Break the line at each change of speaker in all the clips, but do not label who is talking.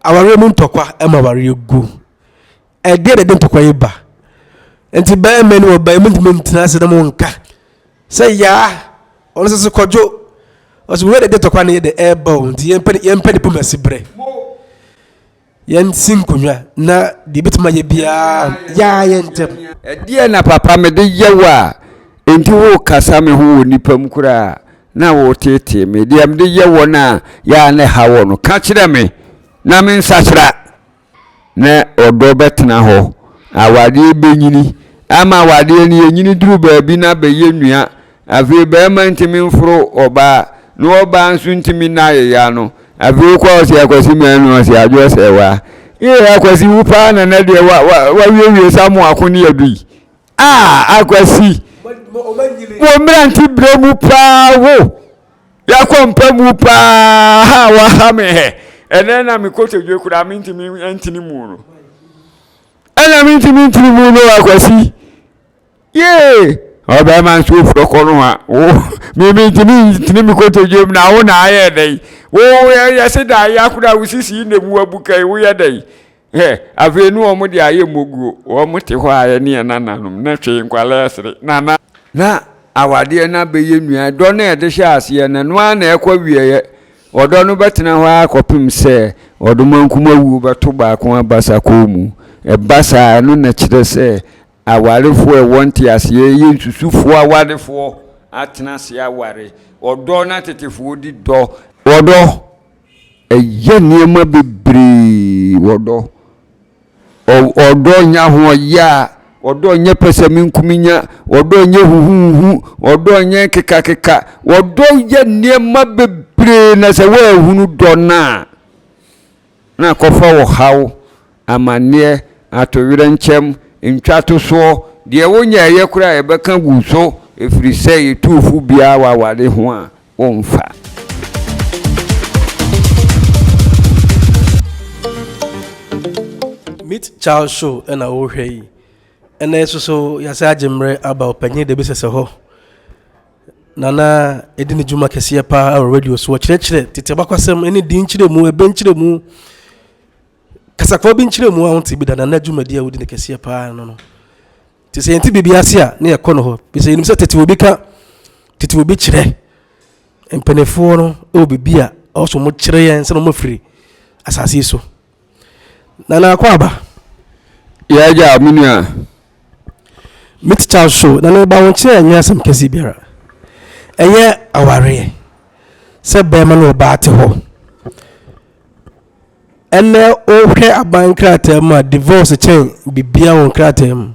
aware mu ntokwa e ma ware egu e de ntokwa yiba enti ba me no ba mu ntena se dem nka say ya ono se kojo oso we de ntokwa ne de ebo enti yempa de pomasi bre yen sinkunwa na de bituma ye bia ya yentem
die na papa me de yewa enti wo kasa me ho nipa mkura na wo tete me de am de yewo na ya ne hawo no ka kire me na me nsachira na odo betena ho awade benyini ama awade ni enyini duru baabi na be yenua afi be ma ntimi mforo oba no oba nso ntimi na ya no afi kwa o se akwasi me no o se adwo se wa akwasi wupa na de wa wie samu akoni adui akwasi wo mranti bremu pa wo yakompa mu pa wa ha me he ene na me kotodwe kura me ntimi antini mu no ena me ntimi mu no akwasi oba man so froko no ha wo me ntimi me kotodwe na wo na aye dai wo ya se da ya kura wusisi ne mu abukai wo ya dai avenu omo de aye moguo omo te ho aye ne nananom na twe nkwala esre nana na awade na beye nua do na ede hye ase na no na ekwa wieye odo no betena ho akopim se odo mankuma wu beto ba ko abasa ko mu e basa no na kire se awarefo e wonte ase ye nsusufo awarefo atena se aware odo na tetefo di do odo eye niema bebre odo nya ho ya odo nye pesami nkuminya odo nye huhu odo nye keka odo ye niema bebre na se wa hunu do na kofa wo hawo amane atowire nchem ntwato so de wonya ye kura e beka guso efiri se yetufu bia wa wade ho a wonfa
Meet Charles Show and our hey. And so yasa jemre about penye de bisese ho. Nana edini juma kesiye pa radio so chire tete bakwasem eni din chire mu e ben chire mu. Kasakwa bin chire mu ahonti bi da nana juma dia wodi ne kesiye pa no no. Tese enti bibia se a ne yakono ho. Bise enim se tete obi chire. Empenefo no e bibia also mo chire yen se no mo firi asase so. Nana kwaba
ya ja minua
Meet Charles Show nana ba won che anya sam kesi biara eye aware se be ma no ba te ho ene o hwe aban krata ma divorce chain bibia won krata mu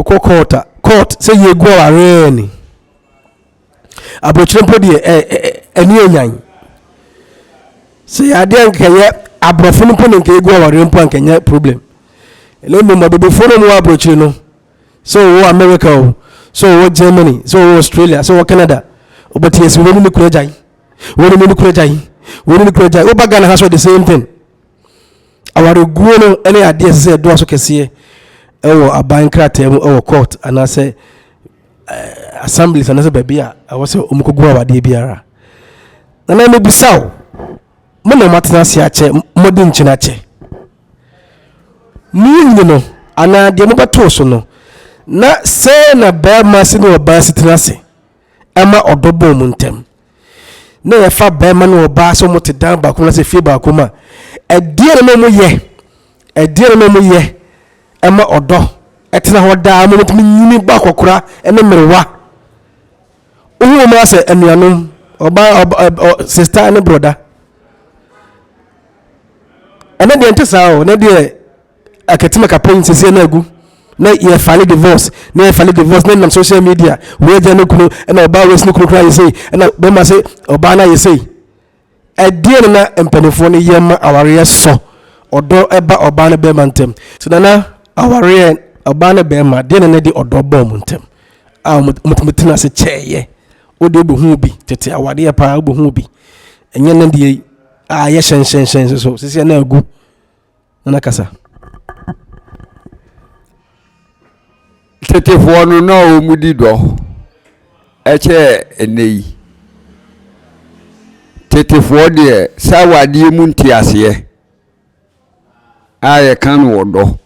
court se ye go aware ni abrochire podi eni enyan se ya de nkeye abrofo no pon nke egu aware mpo ankenya problem ele mo mabebe foro mo abrochire no so wo America so wo Germany so wo Australia so wo Canada obati yes woni ni kurajai wo bagana ha so the same thing aware guo no ene ade se do so kese ewo aban krata mu ewo court anase assemblies anase babia awose omukogu awade biara na na mebisaw mo na matena se ache modin chinache ni no ana de mo bato so no na se na ba masi no ba sitina se ama odobo mu ntem na ya fa ba ma no ba so mo te dan ba ko na se fie ba ko ma edie no mo ye ama odo etena ho da mo mutumi nyini ba kokora ene merewa owo ma se enuanom oba sister and brother ene de ntesa o na de akatima kapen sese na agu na ye file divorce na social media we je no kunu na oba we sno kunu kra yesi na be ma se oba na yesi edie na empanifo ne yema aware so odo eba oba na be mantem so na aware oba na be ma de na de odo bom ntem a mutumtina se cheye ode obo hu bi tete awade pa obo hu bi enye na de ye shen so sese na agu na kasa
tete fo no na o mudi do eche enei tetefoɔ deɛ saa wadeɛ mu ntiaseɛ a yɛka no wɔdɔ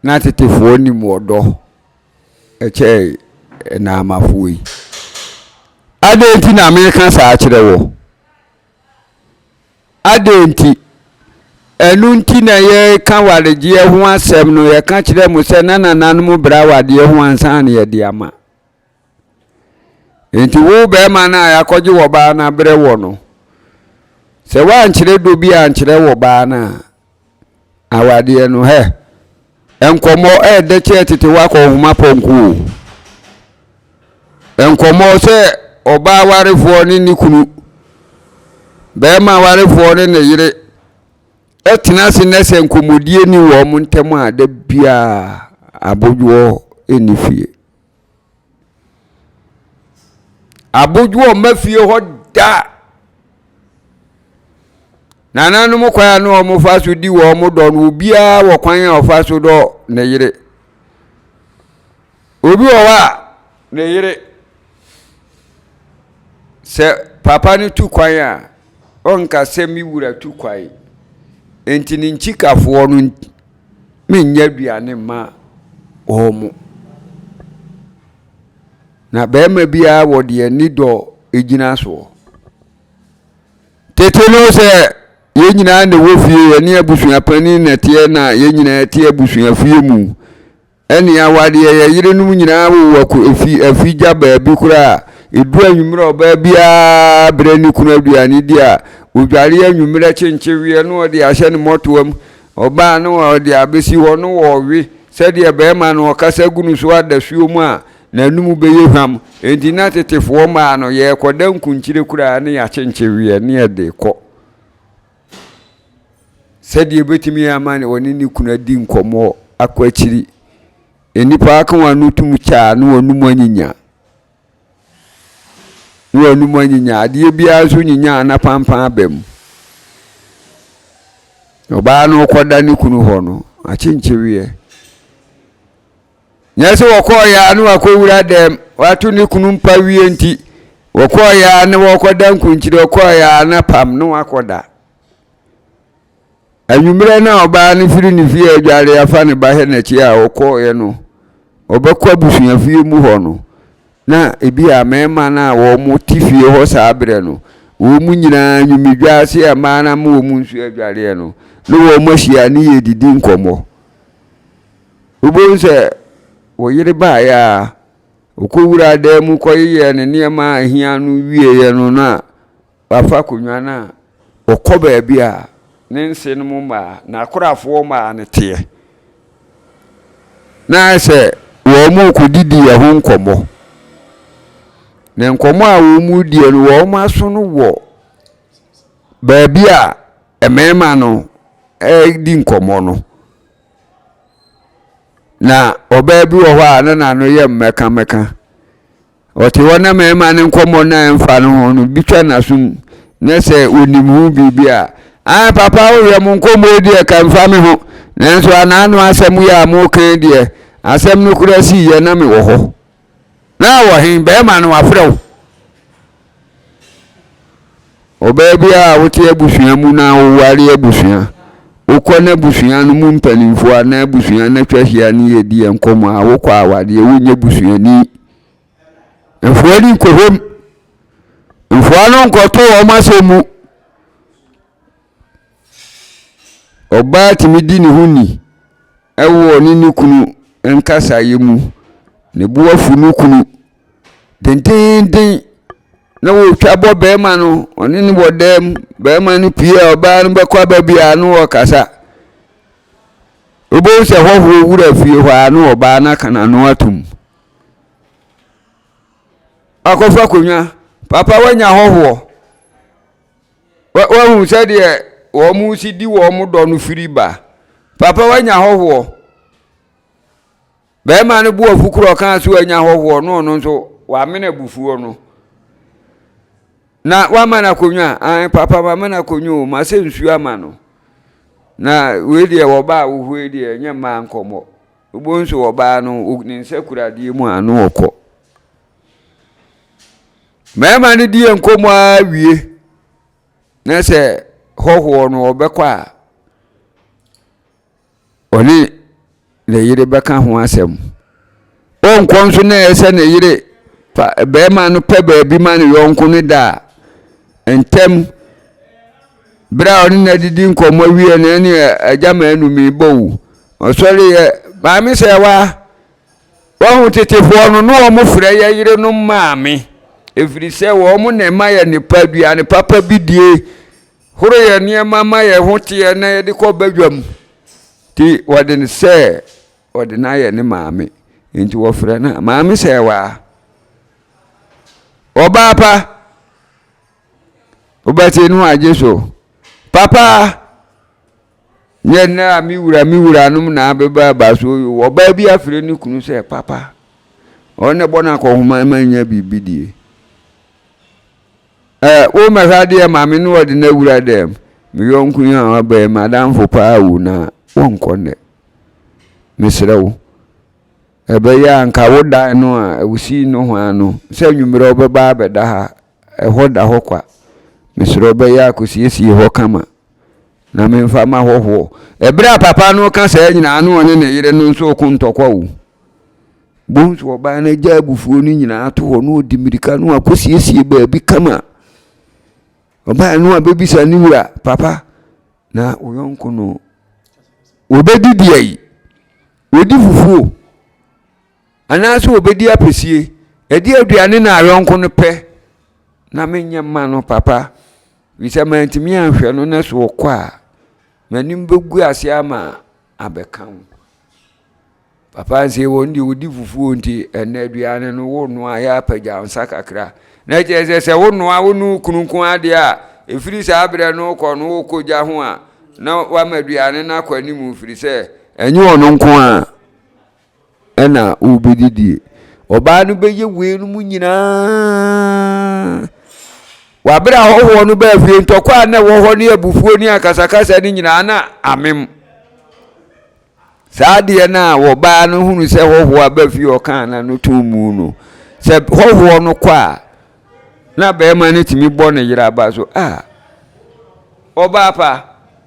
na tetefoɔ nim wɔdɔ ɛkyɛ na amafoɔ yi adɛnti na meka saa kyerɛ wɔ adɛnti ɛnu nti na yɛka waregyeɛ ho asɛm no yɛka kyerɛ mo sɛ na nananom bra wadeɛ ho ansa na yɛde ama enti wo bɛrima na yakɔgye wɔ baa na brɛ wɔ no sɛ wankyerɛ do bi ankyerɛ wɔ baa na awadeɛ no hɛ nkɔmmɔ ɛdɛ kyɛ tete wakɔ homa pɔnko nkɔmmɔ sɛ ɔbaa warefoɔ ne ne kunu bɛrima warefoɔ ne ne yere ɛtena se ne sɛ nkɔmmɔdie ni wɔ mo ntɛm a da biaa abodwoɔ ɛni fie abodwoɔ ma fie hɔ da nananom kwan no ɔmo fa so di wɔ ɔmo dɔ no obiara wɔ kwan a ɔfa so dɔ ne yere obi wɔ hɔ a ne yere sɛ papa no tu kwan a ɔnka sɛ mi wura tu kwan enti ne nkyikafoɔ no menyɛ aduane ma ɔmo na bɛrima biara wɔ deɛ ni dɔ egyina soɔ tete no sɛ yɛn nyinaa na wɔ fie yɛne abusua panin na teɛ na yɛn nyinaa teɛ abusua fie mu ɛne awadeɛ yɛ yere no nyinaa wɔ afi gya baabi koraa edu anwummerɛ ɔbaa biara brɛ ne kunu aduane di a odware anwummerɛ kyenkyewie no ɔde ahyɛ ne mɔtoam ɔbaa no ɔde abɛsi hɔ no wɔwe sɛdeɛ bɛrima no ɔkasa gu no so ada suo mu a n'anum bɛyɛ hwam enti na tetefoɔ maa no yɛkɔda nkunkyire koraa ne yɛakyenkyewie ne yɛde kɔ sɛdeɛ bɛtumi ama ne ɔne ne kunu adi nkɔmmɔ akɔ akyiri enipa aka wano tum kyaa no wanum anyinya adeɛ biara so nyinya na pampan abam ɔbaa no kɔda ne kunu hɔ no akyenkyewie nyɛ sɛ wɔkɔɔ yaa no wakɔwura dɛm wato ne kunu mpa wie nti wɔkɔɔ yaa ne wɔkɔda nkunkyire wɔkɔɔ yaa na pam no wakɔda anwummerɛ na ɔbaa no firi ne fie adware afa ne ba hɛ n'akyi a wɔkɔɔɛ no ɔbɛkɔ abusua fie mu hɔ no na ebi a mɛma na wɔ mo ti fie hɔ saa brɛ no wɔ mu nyinaa nwumidwa ase a maa na mo wɔ mu nsu adwareɛ no na wɔ mo ahyia ne yɛ didi nkɔmmɔ wobɛhu sɛ wɔyere baeɛ a ɔkɔwura dan mu kɔyeyɛ ne nneɛma a ahia no wieɛ no na wafa akonnwa no a ɔkɔ baabi a ne nse no mu maa na akorafoɔ maa ne teɛ na sɛ wɔn mu kɔdidi ɛho nkɔmmɔ na nkɔmmɔ a wɔn mu die no wɔn aso no wɔ baabi a mmarima no di nkɔmmɔ no na ɔbaa bi wɔ hɔ a na nano yɛ mmɛka ɔte hɔ na mmarima ne nkɔmmɔ na ɛmfa no ho no bi twa n'asom na sɛ onim ho biribi a papa woyɛ mo nkɔmmɔ deɛ ka mfa me ho nanso anaano asɛm yɛ a mokan deɛ asɛm no kura si yɛ na me wɔ hɔ na wɔ hen bɛrima no wafrɛ wo ɔbaa bi a wote abusua mu na woware abusua wokɔ na abusua no mu mpanimfoɔ na abusua na twa hyia ne yɛdi nkɔmmɔ a wokɔ awadeɛ wonyɛ busuani mfoa ni nkɔhom mfoa no nkɔto wɔn asɛm mu ɔbaa tumi di ne ho ni ɛwɔ ne kunu nkasaeɛ mu ne buafu no kunu dendenden na wɔtwa bɔ bɛrima no ɔne ne wɔ dɛm bɛrima no pie a ɔbaa no bɛkɔ baabi a no wɔkasa wobɛhu sɛ hɔhoɔ wura fie hɔ a no ɔbaa no aka n'ano atom akɔfa akonnwa papa wanya hɔhoɔ wahu sɛdeɛ wɔn mu si di wɔn mu dɔ no firi ba papa wanya hɔhoɔ bɛrima no buafu korɔ kaa so wanya hɔhoɔ no ɔno nso wamena bufuo no na wama na akonnwa papa mama na akonnwa o ma sɛ nsuo ama no na we deɛ wɔba a wohue deɛ nyɛ mmaa nkɔmmɔ wobɛhu nso wɔbaa no ne nsa kuradeɛ mu a no ɔkɔ mmarima no di nkɔmmɔ a wie na se hoho no obekwa oni le yire beka ho asem onkon so na ese na yire be ma no pe ba bi ma no yonko ne da entem bra oni na didi nkomo wie na ni ajama anu mi bowu osori ba mi se wa hu tetefo no no mo frɛ ya yire no maame efiri se wo mo na ma ya nipa dua ne papa bidie horo ya niema ma ya hote na ye de ko badwam ti wode ne se wode na ya ne maame nti wo frɛ na maame se wa oba pa obati no ajeso papa nye na mi wura num na beba baso oba bi afre ni kunu se papa one bona ko huma manya bibidie o mahade maame no wode na wura dem mi yonku ya aba madam fo pa wu na wonkonne misrewo ebe ya nka woda no a wusi no ho ano se nwumre obeba abeda ha hoda hokwa misro be ya kosiesie ho kama na memfa ma hoho ebra papa no ka sa nyina no one ne yire no nso okuntokwa wu bonso oba na jabufuo ni nyina ato ho no odimirika no akosiesie ba bi kama oba no abebisa ni wura papa na oyonko no obedidi ai odi fufuo anaso obedi apesie edi aduane na ayonko no pe na menya ma no papa wisa mantimi anhwe no na so kwa manim begu ase ama abekan papa nse wondi odi fufuo nti ene aduane no wo no aya pagya nsa kakra na je se wo no a wo nu kununkun ade a efiri sa abre no ko no koja ho a na wa maduane na kwani mu firi se enye ono nko a ena ubididi oba no beye we no mu nyina wa bra hoho no ba fie ntokwa na wo ho ne abufuo ni akasakasa ni nyina na amem saade na wo ba no hunu se hoho aba fie oka na no tumu no se hoho no kwa na ba ma ne timi bo ne yira ba so oba pa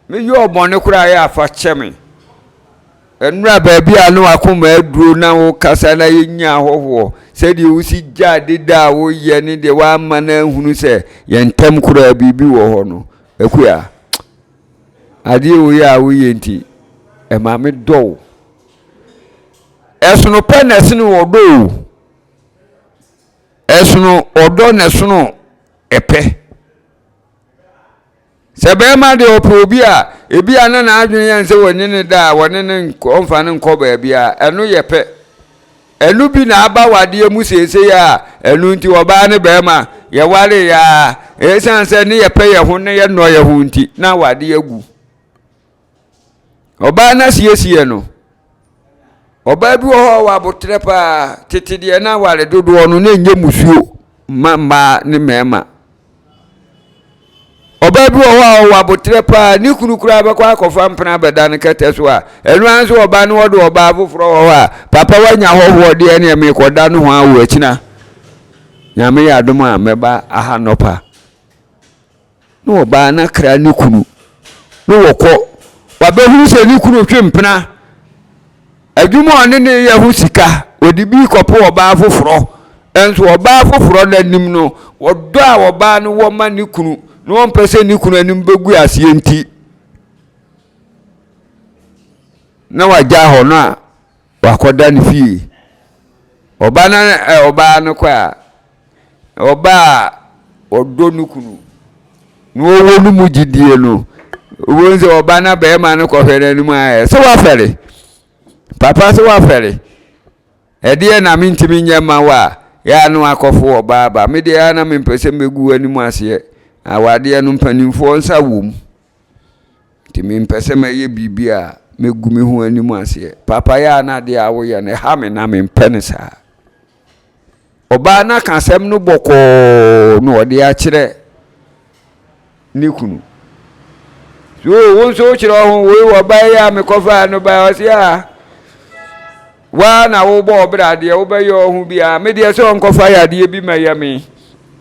me yo bo ne kura ya afa cheme enura ba bia no akoma aduro na wo kasa na yenya hoho se di usi jade da wo ye ne de wa ma na hunu se yentem kura bibi wo ho no akua ade wo ya wo ye nti e ma me do esono penes no odo esono odo ne sono epe sebe ma de obi a ebi ana na adwene yan se woni ne da woni ne onfa ne nko ba bia eno yepe enu bi na aba wade mu sese ya enu nti oba ne be ma ye ware ya esan se ne yepe ye ho ne ye no ye ho nti na wade agu oba na siesie no oba bi ho wa botre pa tetede na ware dodo no na nye musuo mama ne mema oba bi wa botre pa ni kunukura ba kwa kofa mpena beda ne keteso a enu anso oba ne wodo oba afoforo ho a papa wanya hoho de ene me koda no ho awu akina nyame ya adom a meba aha nopa no oba na kra ni kunu no wokọ wabehu se ni kunu twe mpena adwuma one ne ye hu sika odi bi kopo oba afoforo enso oba afoforo na nim no wodo a oba no wo ma ni kunu no mpese ni kunu anim begu ase enti na waja ho no a wakoda ni fie oba na oba no kwa oba odo ni kunu no wo nu mujidie no wonze oba na be ma no ko hwere ni mu aye so wa fere papa so wa fere ede na mintimi nyema wa ya no akofo oba ba me de ya na mpese megu ani mu ase awade no mpanimfo nsa wom timi mpese meye bibia megu me hu ani mu ase papa ya na de awo ye ne ha me na me mpenisa oba na kasem no boko no ode a kire ni kunu so wonso kire ho we oba ya me kofa no ba o sia wa na wo bo obra de wo be yo hu bia me de so nkofa ya de bi mayame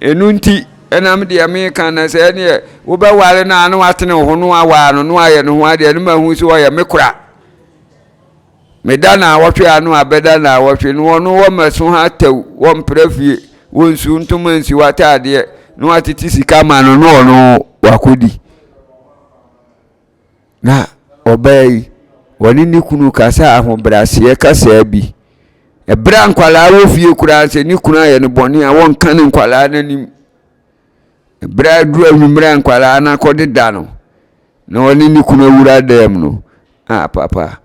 enu nti enam de America na se ne wo be ware na no atene ho no awa no aye no ho ade no mahu so ye mekura medana wotwe anu abeda na wotwe no no wo maso ha taw wo mprafie wo nsu ntoma nsi watade no atiti sika ma no no wakodi na obey woni ni kunu kasa ahobrase kasa bi ebra nkwala wo fie kura se ni kunu aye no bone a won kan nkwala nanim ebra duru anwumra nkwala na kodeda no na woni ni kunu wura dem no papa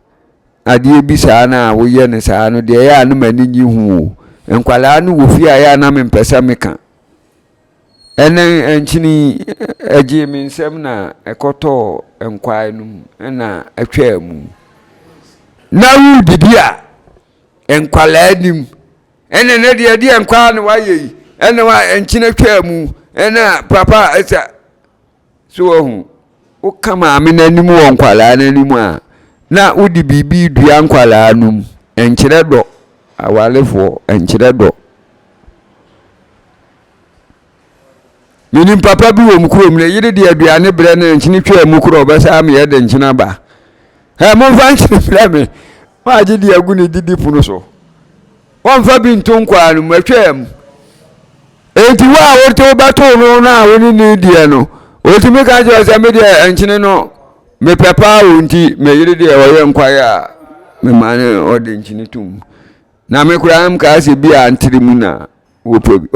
adie bi saa na wo ye ne saa no de ya no mani nyi hu nkwala no wo fie aya na mempesa meka enen enchini agie mi nsem na ekoto enkwai no na atwa mu na wu dibia enkwala nim ene ne de enkwa no waye ene wa enchina twa mu ene papa esa so hu o kama me nanim wo nkwala nanim a na udi bibi dua nkwala num enkyere do awalefo enkyere do minim papa bi wo mukuro mne yire de aduane bre na enkyini twa mukuro obesa am ye de enkyina ba he mo fa enkyini bre me ma agi de agu ne didi puno so won fa bi ntonkwa no matwa am enti wa wo to ba to no na woni ni die no otimi ka je ose me de enkyini no me papa wonti me yire de woye nkwaya me mane ode enkyini tum na me kura am ka se bi antirimu na wo probi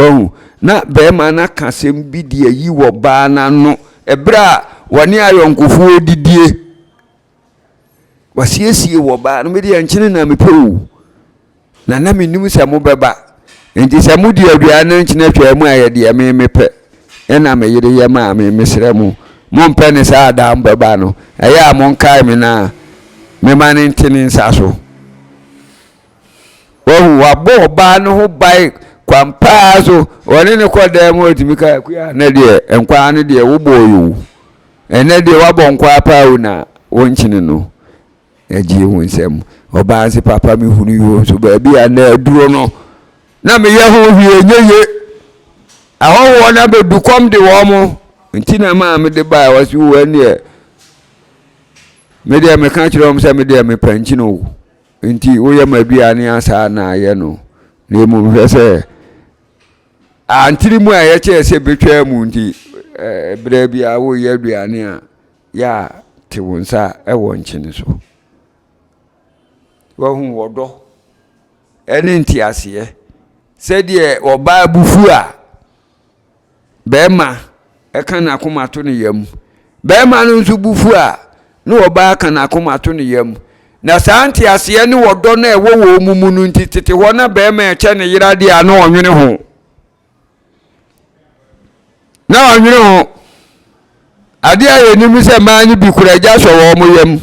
na be ma na kasem bi de yi wo ba na no ebra woni ayonkofu odidie wasiesie wo ba no me de enkyini na me pewu na me nim se mo beba enti se mo de aduane enkyini atwa mu aye de me pe ena me yire ye ma me mesre mu mo mpe ne sa da mbeba no eya mo nkai me na me mane ntini nsaso wo wabo ba no ho bai kwampazo woni ne koda mo timika kuya na de enkwa ne de wo boyu ene de wabo nkwa pa una wonchine no eji wonsem oba nsi papa mi hunu yo so ba bia na aduro no na me ye ho hie nyeye awo na be dukom de wo mo ntina ma me de ba wasi wo ne me de me kan kire mo se me de me panchi no nti wo ye ma bia ne asa na ye no ne mu hwese antiri mu aye che se betwa mu nti bra bia wo ye aduane a ya te wonsa e wo nchine so wo hu wodo eni nti ase se de oba bufu a bema e kan akomato ne yam bema no nso bufu a no oba kan akomato ne yam na santi ase ne wodo na e wo mumu no nti tete ho na bema e che ne yira de a no onwene ho na onwene ho ade aye nim se maani bi kuraja so wo mo yam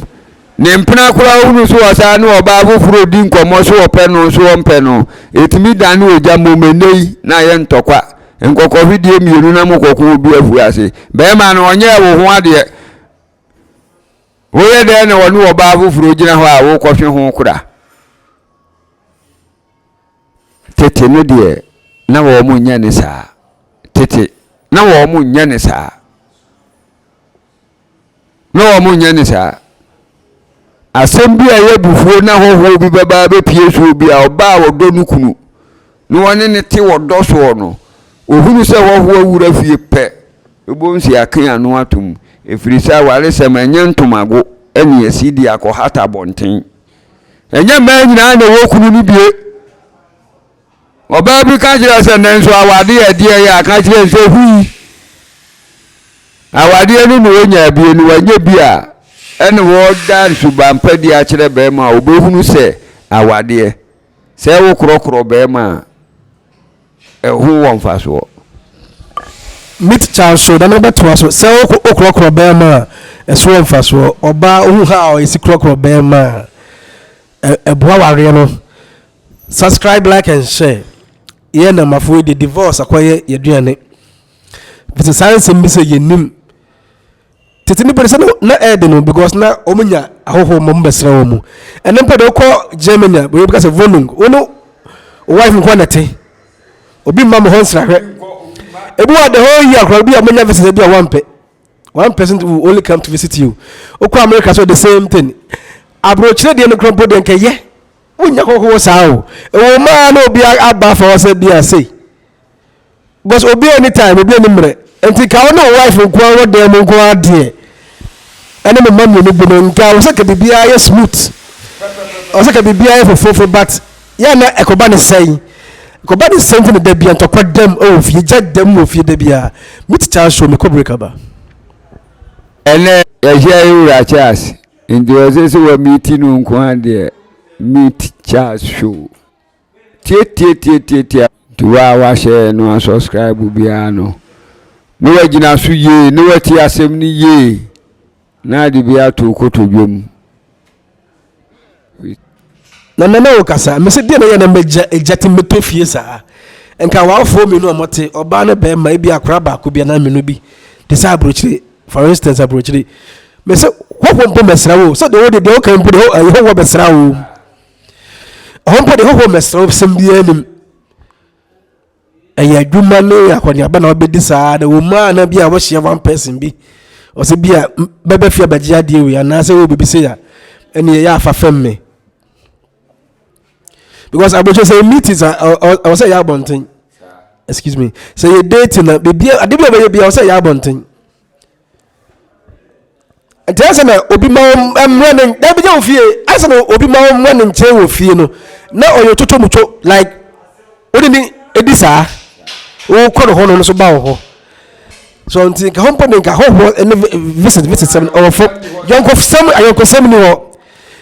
ne mpena kura hunu so wasa ne oba afoforo di nkomo so ope no so ompe no etimi dan oja momenei na ye ntokwa nkoko video mienu na mokoko bi afu ase be ma no onye wo ho ade wo ye de ne wonu oba afoforo gina ho a wo kohwe ho kura tete no de na wo mo nya ne saa tete na wo mo nya ne saa no wo mo nya ne saa asem bi aye bufuo na hoho bi baba be pie so bi a oba wodo no kunu no woni ne te wodo so no ohunu se hoho awura fie pe ebonsi akan anu atum efirisa wale se manye ntomago eni asidi akohata bonten enye ma nyina na wo kunu ni bie oba bi ka jira se nenso awade ade ya ka jira se hui awade enu no nya bie ni wanye bia ene wo dan subampa di a kire be ma obehunu se awade se wo krokro be ma hu won faso
meet Charles so da no beto so se wo krokro be ma eso won faso oba hu ha o isi krokro be ma eboa ware no subscribe, like and share ye na mafo the divorce akoye yeduane bisa science mbise yenim tetini person na ede no because na omunya ahoho mo mbesra wo mu ene mpa de ko Germany bo because vonung ono wife nko nate obi mam ho nsra hwe Ebu the whole year could be a million visitors be one person will only come to visit you. Oko America so the same thing. Abrochire de no krompo de nke ye. Unya kokko sao. E wo ma na obi aba for us dey say. Because obi anytime obi animre. Enti ka no wife nko wo dem nko ade. Ene me mamu no bi no nka wo se ka bibia ye smooth. O se ka bibia ye fofofo but ya na ekoba ne sei. Ekoba ne same thing de bia ntokwa dem o fie jadem o fie de bia. Meet chance show me ko break aba.
Ene ya share Charles. Ndio sisi wa meeting nko ade meet Charles show. Tie. Tuwa share no subscribe bia no. No wa gina so ye, no wa ti asem ni ye. Na de bia to koto dwom.
Na okasa me se de na ye na meja ejati meto fie saa. Enka wa fo me no omote oba no be ma bia akra ba ko bia na me no bi. De sa abrochire for instance abrochire me se ho mesra wo so de wo de o kan bu de ho mesra wo ho mesra wo sem bia nim aya dwuma no akwani ba na obedi saa na wo ma na bia wo hye one person bi o se bia bebe fia baji ade we na se wo bibi se ya ene ya afa fam me because abrochire say meet is I say ya bonten excuse me say you date na bibia ade bia I say ya bonten. There's an obi ma running. That be your fear. I said obi ma running chair with fear no. Now or your toto mucho like what do you mean? Edisa. Oh, call the so bow. So until company can home and visit some or for young of some I can some new.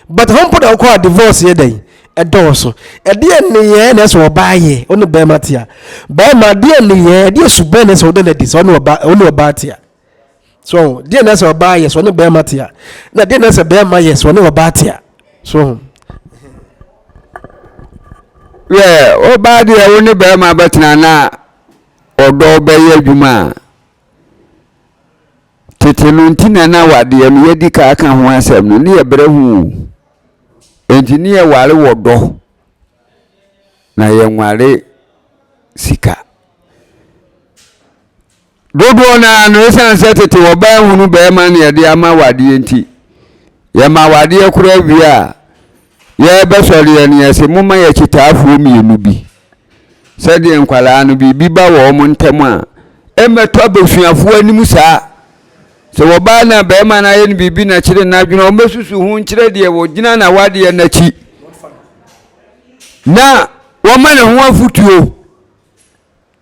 But home put a divorce here day. A door so. A dear near that's or buy ye on the Bematia. By my dear near, dear Subenes or the this only about here. So, dear Nasa buy yes, one of Bematia. Now, dear Nasa Bema yes, one of Batia. So,
yeah, oh, bad, I only bear my batana or do bear Juma. Teteluntina now at the Medica can once have no near Brehu. Engineer Wally Wado. Na young Wally Sika. Dodo na no san setete oba hunu be man ye de ama wade enti ye ma wade akura bia ye be sori ene ye se mumma ye kitaafu mienu bi se de enkwala no bi ba wo mo ntem a emeto besuafo anim saa se oba na be man na ye bibi na kire na dwuna o mesusu hu nkire de wo gina na wade ye na chi na wo ma ne ho afutuo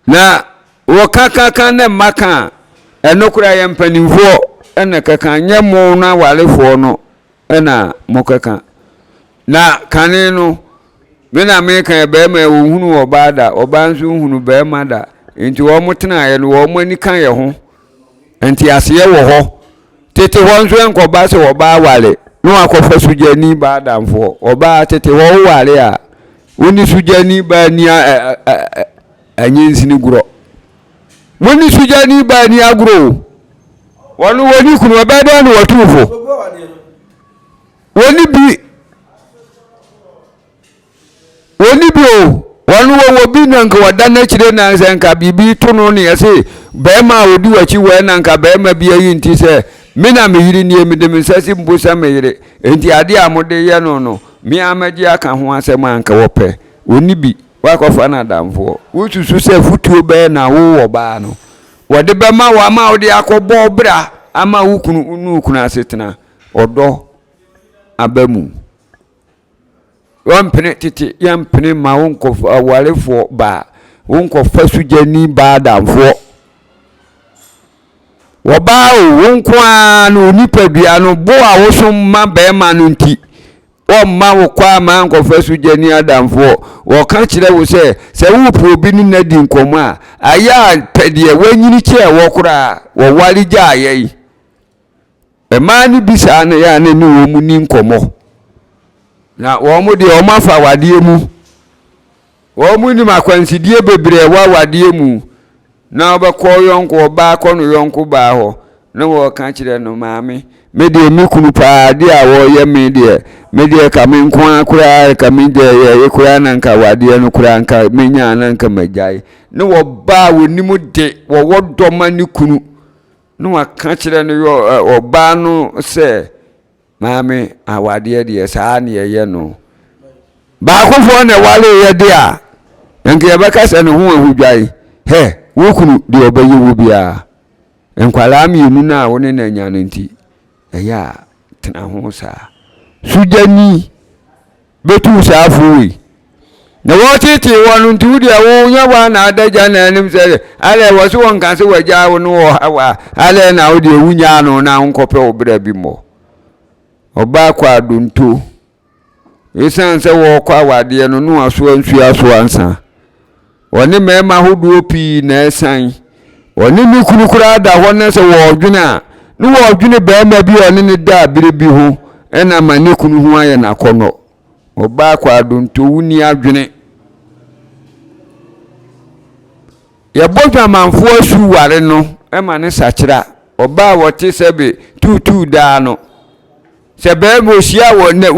na wakaka na maka enokura ya mpanimfo ena kaka nyemo na walefo no ena mokaka na kane no me na me kan be ma wo hunu obada obanzu hunu be ma da enti wo motena ye no wo mani kan ye ho enti aseye wo ho tete ho nso enkoba se wo ba wale no akofa sujani ba damfo oba tete wo wale a woni sujani ba ni anyensini guro woni sujani ba ni agro woni kunu obeda no watufo woni bi wo bi nanka wadana chire na nka bibi to no ne yase be ma odi wachi we nanka be ma bi ayi nti se me na me yiri ni emi de me sasi mbusa me yire enti ade amode ye no me amaji aka ho asem anka wope woni bi wakofa na damfo wutusu se futuo be na wo ba no wode be ma wa ma odi akobo bra ama wukunu asetena odo abamu wampene titi yampene ma wonko awalefo ba wonko fasujani ba damfo woba wonko anu nipadua no bo a wosom ma be ma no nti o ma wo kwa ma nko fasujani adamfo wo ka kire wo se wo probi ni nadi nkomo a aya pedie wanyini che wo kura wo wali ja ayi e ma ni bisa na ya na ni wo mu ni nkomo na wo mu de o ma fa wadie mu wo mu ni makwansidie bebre wa wadie mu na obekọ yonko ba ko no yonko ba ho na wo ka kire no maame me de mi kunu pa de a wo ye me de media kame kwa kura kame de ye kura na nka wade no kura nka menya na nka magyae ne wo ba woni mu de wo wodoma ni kunu no waka kire no yo oba no se maame awade de saa ne ye no ba kofo na wale ye de a nka ye baka se no ho ahudwae he wo kunu de obayi wo bia enkwala mi enu na wo ne na nya no nti ya tena ho saa sujani betu safuwi na wotiti wonu ntudi awo nyawa na adaja na anim se ale wasu won kan se waja wo no hawa ale na wo de wunya no na nkope obra bi mo oba kwa dunto esan se wo kwa wade no no aso ansu ansa woni mema hoduo pi na esan woni mi kurukura da wona se wo odwuna no wo odwune be ma bi oni ne da bire bi ho ena mane kunu hu aye na kono oba kwa dunto wuni adwene ya bodwa manfo asu ware no ema ne sakira oba wote sebe tutu da no sebe mo hia wo ne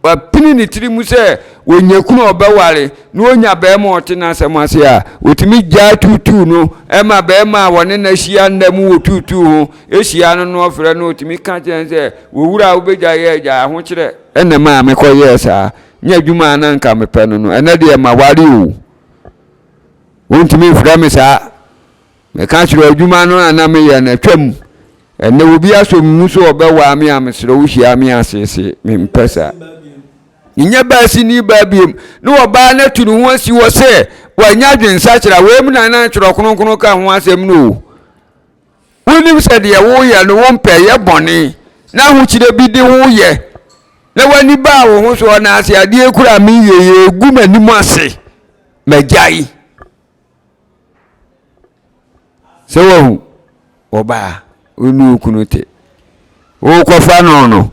wa pini ni tiri mu se wonyekunu oba ware no onya be mo ote na asemase a otimi gya tutu no ema be ma wone na hia ndam wo tutu ho ehia no no ofre no otimi ka chen se wo wura wo begya ye gya ho kire ena ma me koye sa nya dwuma na nka me pe no no ena de ma ware o wontimi fra me sa me ka kire adwuma no ana me ye na twam ena obi asom so oba wa me amsere wo hia me asese me mpesa Ninya basi ni babiem no oba na tunu ho asi wo se wanya dwensa kira we mu na kiro kronkron ka ho asem no wonim se de wo ye no wo mpe ye bone na ho kire bi de wo ye na wani ba wo ho so na ase ade ekura mi ye gu manimu ase magyai se wo oba onu kunote wo kofa no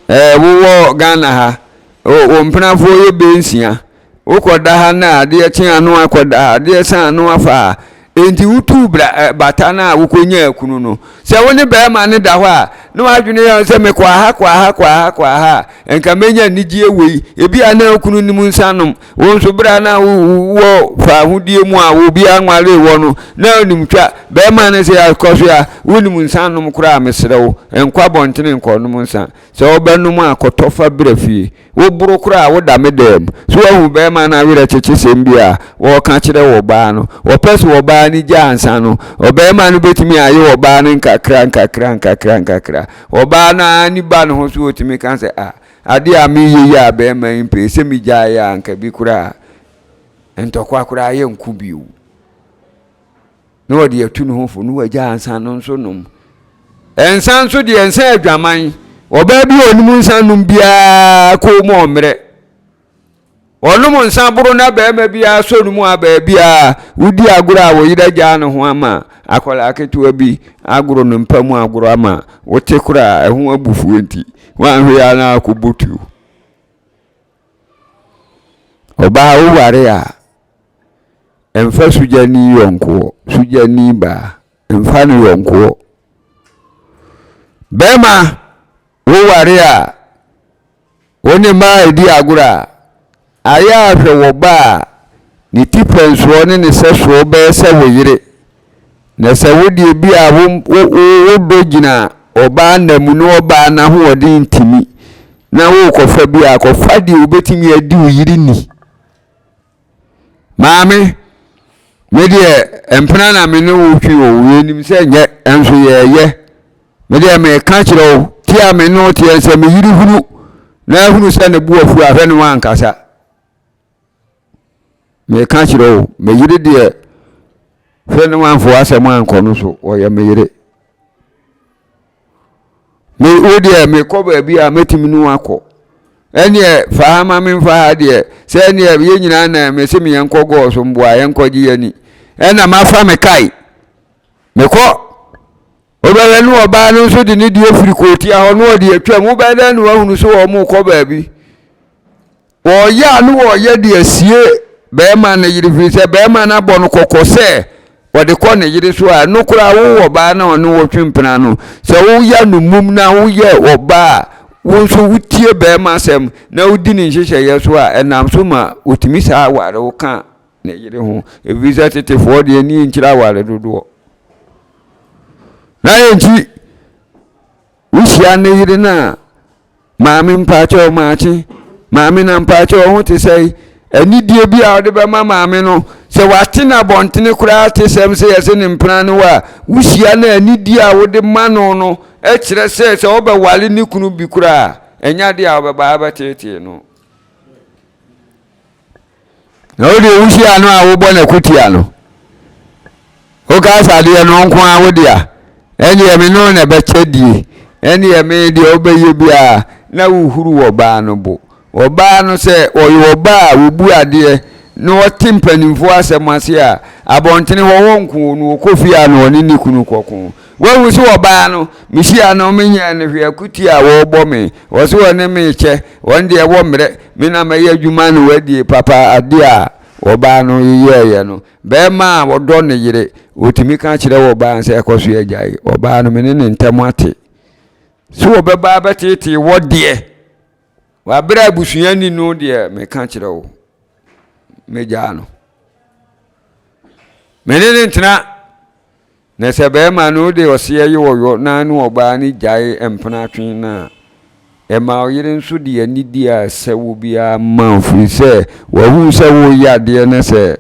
wo Ghana ha o mpenafo ye bensia ukoda ha na ade kyen anu akoda ade san anu afa enti utu bata na ukonya akunu no se woni be ma ne da ho a no adwene ya se me kwa ha enka menya nigye wei ebi ana akunu ni mu nsanom won so bra na wo fa hudie mu a obi anware wo no na onim twa be ma ne se akoso ya woni mu nsanom kura mesrewo enkwa bontene nkonum nsa se obanum akotofa brafi wo buru kura wo da medem so hu be ma na wira cheche sembia wo ka kire wo ba no wo pese wo ba ni jansa no obe ma no betimi aye wo ba no nkakra wo ba na ni ba no so otimi kan se ade a mi ye ya be ma impe se mi ja ya nka bi kura entokwa kura ye nku biu no odi atunu ho fo no wa jansa no so nom ensan so de ensan adwaman oba bi onimu nsan num bia ko mo mre onum nsan buru na be ma bia so numu aba bia udi agura wo yida ja no ho ama akola aketu abi aguro no mpamu aguro ama wote kura ehu abufu enti wan hwe ya na akubutu oba wo ware a emfa sujani yonko sujani ba emfa no yonko bema wo ware a woni ma edi agura aya hwe wo ba ni tipenso ne seso be se wo yire na se wodi bi a wo dogina oba namu no oba na ho odi ntimi na wo kofa bi akofa di obetimi adi wo yiri ni maame me de empena na me no wo twi wo enim se nye enso ye me de me ka kire wo ti a me no ti ense me yiri hunu na hunu se na bu afu ahwe no ankasa me ka kire wo me yiri de fe no anfo asem ankono so o ya me yiri me odi me ko ba bi a metimi nu akọ ene fahama me fa de se ene ye nyina na me se me yenko go so mbo a yenko gi yani ena ma fa me kai me ko obere nu oba no so de ni die firi ko ti a ho no de atwa mu ba da nu ahunu so o mu ko ba bi wo ya nu wo ye de asie be ma na yiri firi se be ma na bo no kokose wode ko ne yiri so a no kura wo ba na ono wo twempena no se wo ya no mum na wo ye oba wo so wutie be ma asem na wudi ni nhyehyɛ yeso a enam so ma otimi saa aware wo ka na yire ho evisa tetefo de ani nkyira aware dodo na yenchi wuhia na yire na maame mpacho maachi maame na mpacho ho te sei ani die bi a de be ma maame no se wate na bontene kura te sem se yese ne mpran no wa wuhia na ani die a wo de ma no e kire se wo be wale ni kunu bi kura enya de a wo be ba ba tete no na wo de wuhia no a wo bo na kutia no o ka sa de no nko a wo dia eni emi no na be chedie eni emi de obaye bia na wuhuru wo ba no bo oba no se oyo oba wo bu ade no timpanimfo asemase a abontene wo wonko no kofia no oni ni kunu kokon wo wusi oba no mihia no menya ne hwe akuti a wo bo me wo se woni me che wonde e wo mre me na maye adwuma no wadi papa ade a oba no yeye no be ma wo do ne yire otimi ka kire wo ba se ekoso agyae oba no me ne ntemu ate so wo be ba betete wo de wa bra busuani no de me ka kire wo meja no menene ntena na se be ma no de ose ye wo na no oba ni jae empena twen na e ma oyire nso de ani di a se wo bia ma furi se wo hu se wo ya de na se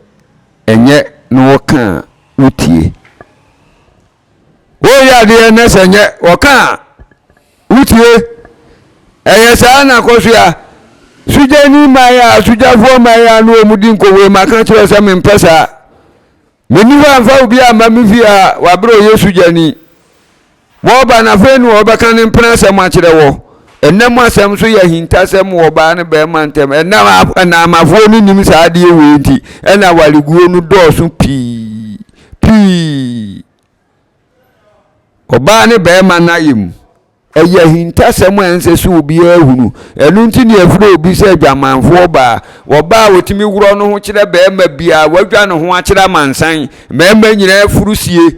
enye no ka utie wo ya de na se enye wo ka utie eye sa na kosua sujani maya sujafo maya no omudi nkowe maka kire se me mpesa meni wa mfa obi a mamifi a wabro yesu jani wo ba na fe no obeka ne mpena se ma kire wo enam asem so ya hinta sem wo ba ne be mantem enam na amafo ni nim sa de we nti ena waliguo no dooso pi oba ne be manayim eya hinta sem ense so obi ahunu enu nti ne afuro obi se adwamanfo ba wo ba wotimi wuro no ho kire be ma bia wadwa ne ho akire mansan mema nyina afurusie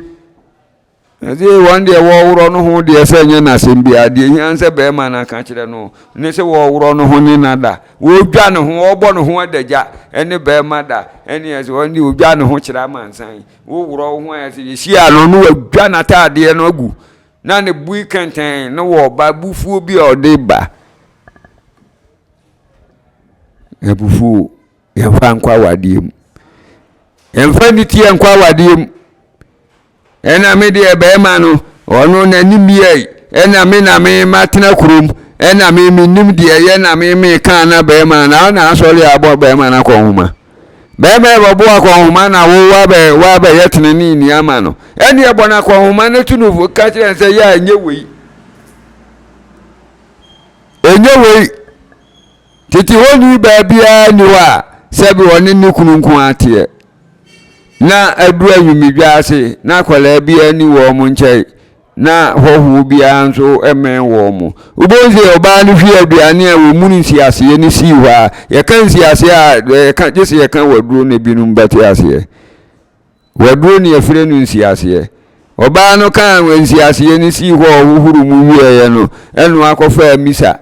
ade wonde wo wuro no ho de se nya na sem bia de hianse be ma na ka kire no ne se wo wuro no ho ni nada wo dwa ne ho obo ne ho adagya ene be ma da ene ese wonde odwa ne ho kire mansan wo wuro ho ese hia no no wadwa na taade no agu na ne bui kenten no wo ba bufuo bi ode ba ebufu yemfa nkwa wadiem yemfa nitie nkwa wadiem ena me de be ma no ono na nimie ena me na me matena kurum ena me nim de ye na me kan na be ma na asori abo be ma na ko huma be bo ko huma na wo wa be yetene ni ama no eni ebo na ko huma na tunuvu ka kire se ya nyewei titi woni ba bia ni wa sebi woni ni kununku ate na adu anwumidwa ase na kwala bia ni wo mu nchai na hohu bia nso emen wo mu ubonze oba ni hwi aduane a wo mu nsiase ni siwa ye kan siase a kan jese ye kan waduro ne binum bati ase waduro ni afire nu nsiase oba no kan nsiase ni siwa huhuru mu wiye no enu akofa misa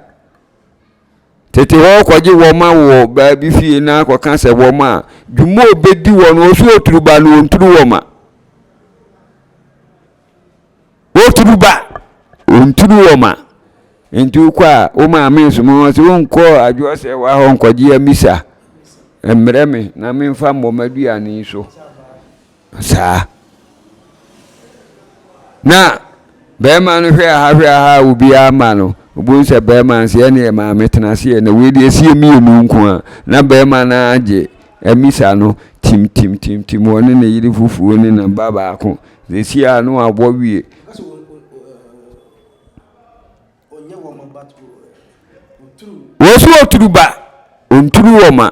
tete ho kwaji wo ma wo ba bi fie na akoka se wo ma dwumo obedi wo no osu oturuba no onturu wo ma onturu wo ma entu kwa o ma amensu mo se wonko adwo se wa ho nkwaji ya misa emreme na memfa mmomadu ani so sa na be ma no hwe ha obi ama no obu se be ma nse ne ma metena se na we de sie mi enu nko na be ma na age emisa no tim woni ne yiri fufuo ni na baba ako ze si anu abo wie wosu oturuba onturu woma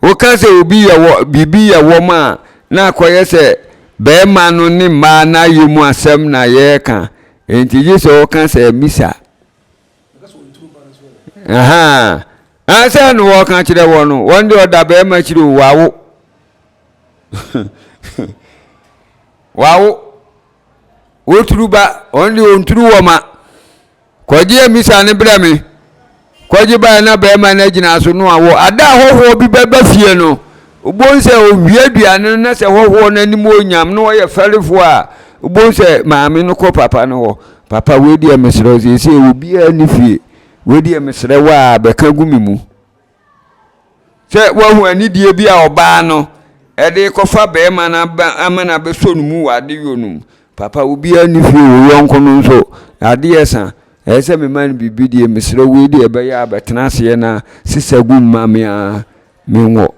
wokaze obi ya wo bibi ya woma na akoyese be ma no ni ma na yemu asem na ye ka enti Jesu wokaze misa aha asa no wokan kire wono wonde oda be ma kire wawo wawo oturuba onde onturu woma kwaji misa ne brame kwaji ba na be ma na gina so no awo ada hoho bi beba fie no ubonse owiaduane na se hoho na ni mo nyam no ye ferefo a ubonse maame no ko papa no ho papa we di mesre se obi ani fie we di mesre wa be ka gumimu se wa hu ani die bi a oba no e de kofa be ma na amana be so no mu wa de yonum papa obi ani fie wo yonko no so ade esa ese me man bibi die mesre we di e be ya betena se na sisa gu mame a menwo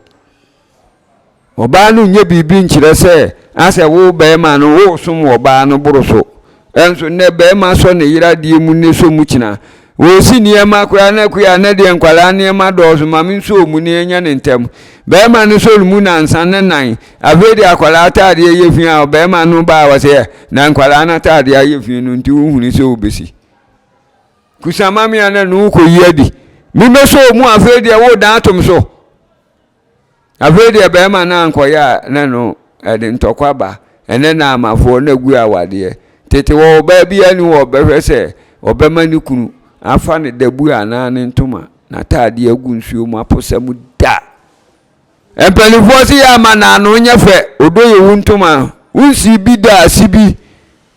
oba no nye bibi nkyere se ase wo be ma no wo sum oba no boroso enso ne be ma so ne yira die mu ne so mu kina wo si niema kwa na kuya na de nkwala niema dozo mame nso mu ne nya ne ntem be ma no so mu na nsan ne nan avedi akwala atade ye fi a be ma no ba wa se na nkwala na atade ye fi no nti wo huni se obesi kusama mi ana no ko yedi mi me so mu avedi wo dan atom so avedi be ma na nkoya na no ede ntokwa ba ene na amafo na gu awade tete wo ba bia ni wo behwe se obema ni kunu afa ne dabu ana ne ntoma na taade agu nsuo mu aposam da empelifo si ya ma na no nyefe odoye wuntoma unsi bi da sibi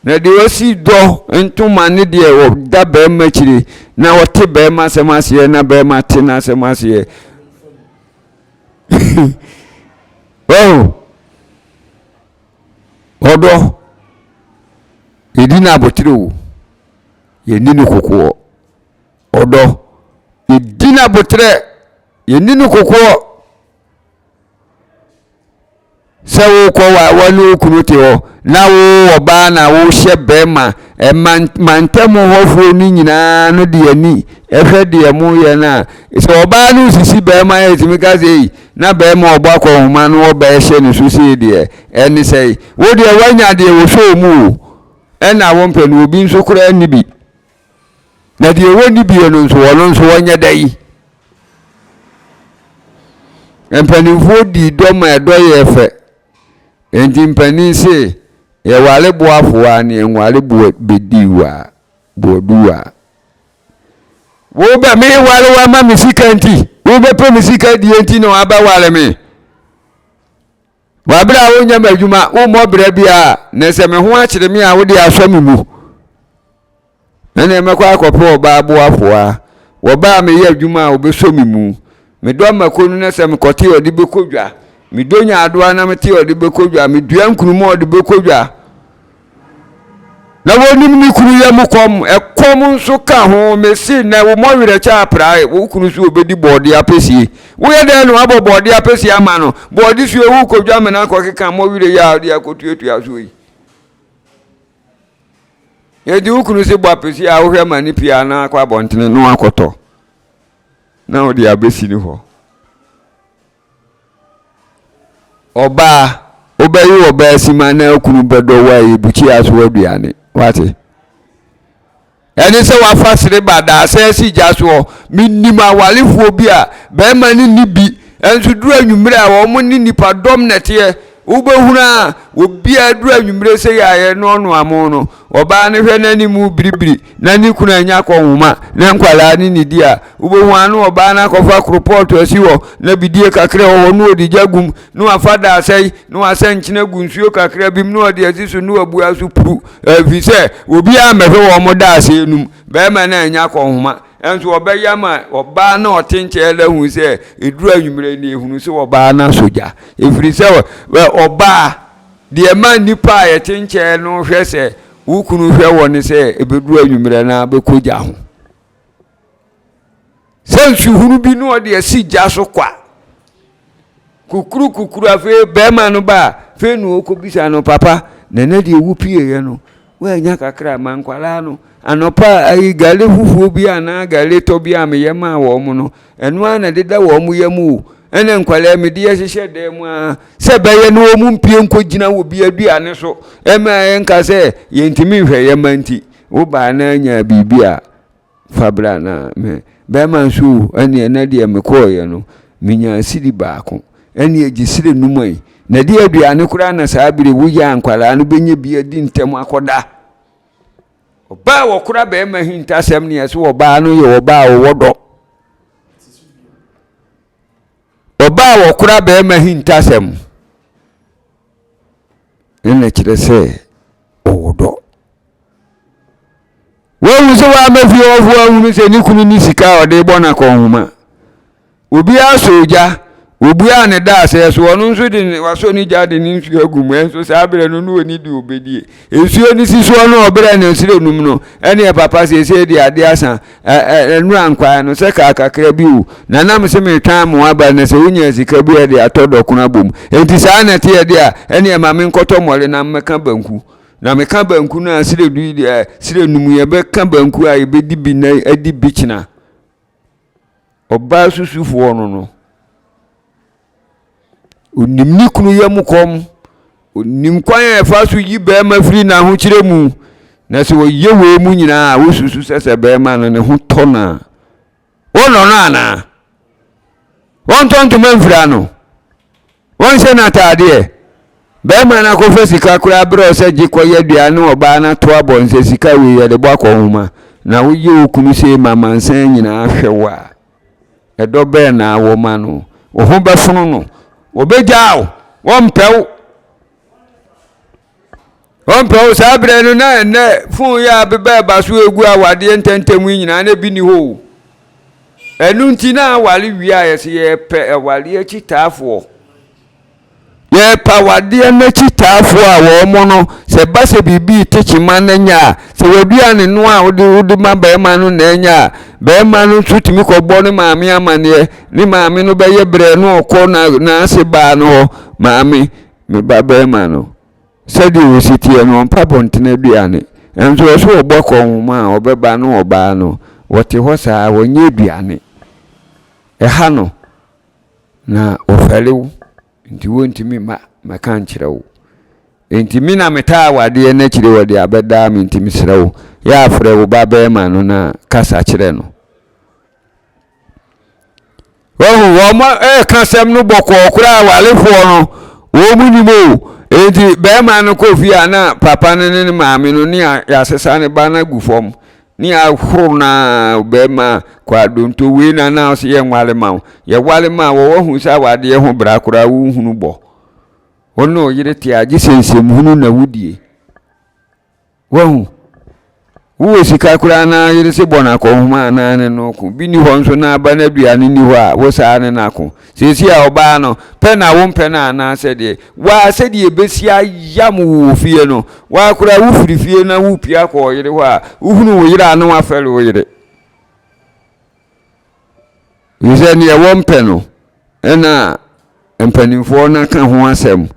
na de osi do ntoma ne de wo da ba machire na wote ba ma semase na ba ma te na semase oh odo edina botiro yenini kokko odo edina botre yenini kokko sawo ko wa wanu kunuti ho na wo oba na wo hye bema mantemu hofo ni nyina no de ani ehwe de mu ye na so oba no sisi bema ye timika sei na bema oba ko homa no oba hye ni so sei de eni sei wo de wanya de wo so mu ena wo mpenu obi nso kura ni bi na de wo ni bi no nso wo nso wonya dai empanifo di do ma do ye fe enti mpani se ye wale boafo ani enwale bo bediwa boduwa wo ba me wale wa ma misika nti wo be pe misika di enti no aba wale me wa bra wo nya madwuma wo mo bra bia na se me ho a kire me a wo de aso me mu na emekwa akopo ba boafo a wo ba me ye adwuma a wo be so me mu me do makonu na se me kote odi be kodwa mi donya adoa na meti odi be kodwa mi dua nkunumo odi be kodwa na wonim ni kunu ye mukom ekom nso ka ho mesi na wo mowire cha prae wo kunu so obedi body apesi wo ye de no abo body apesi ama no body so ewu kodwa me na kokeka mowire ya odi akotuetua so yi ye di wo kunu se bo apesi a wo hwe mani pia na akwa bontene no akoto na odi abesi ni ho oba obayi oba sima na okunu bedo wa ebuchi aso aduane wate eni se wa fasire bada se si jaso minima walefu bi a be ma ni nibi ensu duru anwumre a wo mo ni nipa dom nete ubehuna obi aduru anwumre se ya ye no no amo no oba ne hwe nani mu biribiri nani kuna anya ko huma na nkwala ni nidi a ubehu anu oba na kofa report asiwo na bidie kakre wo no odi jagum no afada asai no asankyina gunsuo kakre bim no odi asisu no abu asu puru vise obi a mehwe wo mo da ase enum be ma na anya ko huma enso obeya ma oba na otenche la hu se eduru anwumre ni ehunu se oba na soja efiri se oba de ma nipa ye tenche no hwe se ukunu hwe woni se ebeduru anwumre na be koja ho sensu hunu bi no de asi jaso kwa kukuru afi be ma no ba fe nu okobisa no papa nene de wupie ye no wa nya kakra mankwala no anopa ayi gale fufu bi ana gale to bi amye ma wo mu no enu ana deda wo mu yemu ene nkwala me de yehye de mu a se beye no mu mpie nkogina wo bi aduane so ema enka se yentimi hwe ye manti wo ba na nya bibia fabra na me be man su ene na de me koye no minya sidi baako ene egisire numai na de aduane kura na saa bire wo ya nkwala no benye bi adi ntem akoda Oba wokura be ma hintasem ne yeso oba no ye oba owodo. Oba wokura be ma hintasem. Ene kire se owodo. Wo wuso wa mafi ofu ahunu se ni kunu ni sika ode bona ko huma. Obi asoja obi ane da se so onu nso de waso ni jade ni nsu agum enso sa abere no no oni di obedie ensu ni siso no obere ne nsire num no ene papa se di ade asa enu ankwa no se ka kakra bi u na nam se me twan mo aba na se unya sika bi e de atodo kuna bom enti sa na te e de a ene ma me nkoto mole na mmeka banku na meka banku na sire du di sire num ye be ka banku a ye be di bi na adi bi kina oba susufo no onimni kunu yam kom onim kwan e fa so yi be ma firi na ho kire mu na se wo ye we mu nyina wo susu sese be ma no ne ho tona wono na na won tonto manfira no won se na taade be ma na ko fesika kura bro se ji ko ye dua no oba na to abon se sika we ye de bo akohuma na wo ye okunu se mama nsan nyina ahwewa edo be na wo ma no wo ho be funu no obejao wonpew sabre no na ne fun ya bebe baso egu awade ententemu nyina na bi ni ho enu nti na awale wi ayese ye pe awale akitafo ye pa wade na kitafo a wo mo no se base bibi techima na nya se wadua ne no a odi ma ba ma no na nya ba ma no tutimi ko bo ne maame amane ni maame no be ye bre no ko na se ba no maame me ba ba ma no se di wositie no pa bontene duane enso so obo ko ma obeba no oba no wote ho sa wonye duane ha no na ofalewu nti wontimi ma kan kirewo enti mina meta wade na kire wade abeda mi ntimi srewo ya afre wo baba ma no na kasa kire no wo mo kasem no boko kura walefo no wo munimo enti be ma no kofi ana papa ne maame no ni ya sesa ne ba na gufom ni ahuru na be ma kwa donto we na so ye nwale ma ye wale ma wo hu sa wade ye hu bra kura wu hunu bo ono yire ti agi sensem hunu na wudie wo sika kura na yire se bona ko huma na ne no ku bi ni ho nso na aba na duane ni ho a wo sa ne na ko sesi a oba no pe na wo mpe na na se de wa se de besia yam wo fie no wa kura wo firi fie na wo pia ko yire ho a uhunu wo yire anu afere wo yire yise ni e wo mpe no na empanimfo na ka ho asem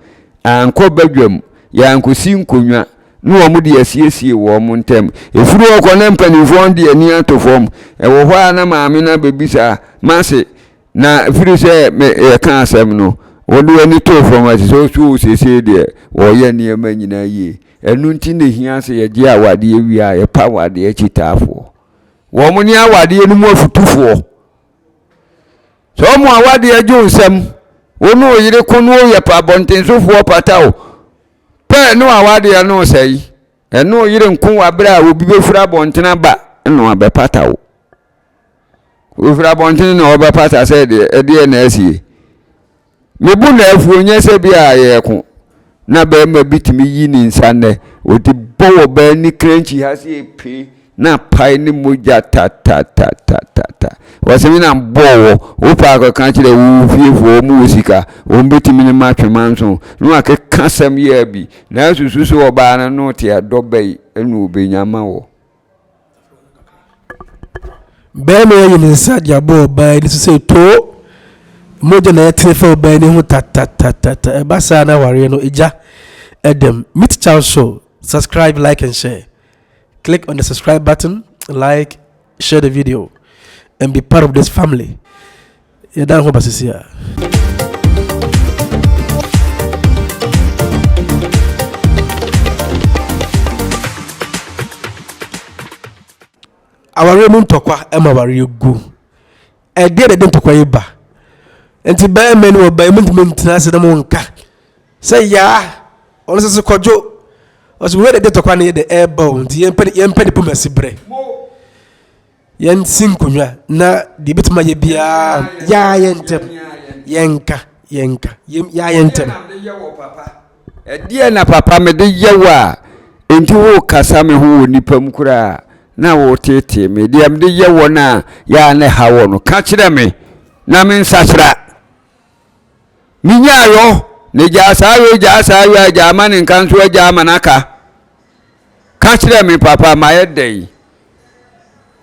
anko badwam ya ankosi nkonwa no omo de asiesie wo mo ntem efuru okọ na empanimfo de ani atofom e wo ho na maame na bebisa mase na efuru se e ka asem no wo de ani tofom ati so sese de wo ye ne ma nyina ye enu nti ne hia se ye je awade ewi a ye pa wade akitafo wo mo ni awade enu mu afutufo so mo awade ajunsem onu yire kunu ye pa bontensofuo patao pe no awade ya no sei enu yire nkun wabra obi befura bontena ba no abe patao ofura bontena no obe pata se de na asie mebu na afu onye se bia ye ko na be ma bitimi yi ni nsane odi bowo ba ni kranchi ha se pe na pai ni moja ta wasemi na bowo opa ko kan kire wu fiefo mu sika o mbetimi ni matwemanso no ake kasam ye bi na sususu oba na no te adobai enu obenyama wo
be me ye ni sadia bo ba ni se to moja na tefa ba ni hu ta e basa na ware no eja edem meet Charles Show. Subscribe, like and share. Click on the subscribe button, like, share the video, and be part of this family. You don't hope I see you. Our room tokwa Emma wari go. I did a dent to Quaiba. And to buy men or by movement as the monka. Say ya, also kojo. Os we de tokwa na the airborne the yempe de pomasi bre yen sinkunwa na de bitima ye bia ya yentem yenka ya yentem
edie na papa me de yewa enti wo kasa me ho nipa mkura na wo tete me de am de yewo na ya ne hawo no ka kire me na me nsachira minyayo ne jasa jamani nkanso jamanaka ka kire me papa ma yedai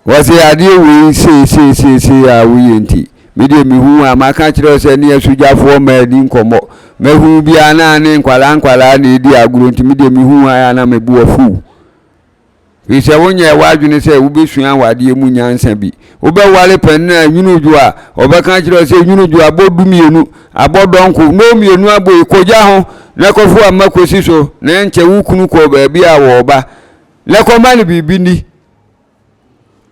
wase ade we se ya we enti me de me hu ama ka kire se ne asujafo ma di nkomo mehu bia na ne nkwala ne di aguro enti me de me hu aya na me bu afu ise wonye wadwene se wobesua wade mu nyansa bi wobewale panna nwunuju a obeka kire se nwunuju abodumienu abodonko no mienu abo ikoja ho na kofu amakosi so na nche wukunu ko ba bia wo ba le ko mani bibi ni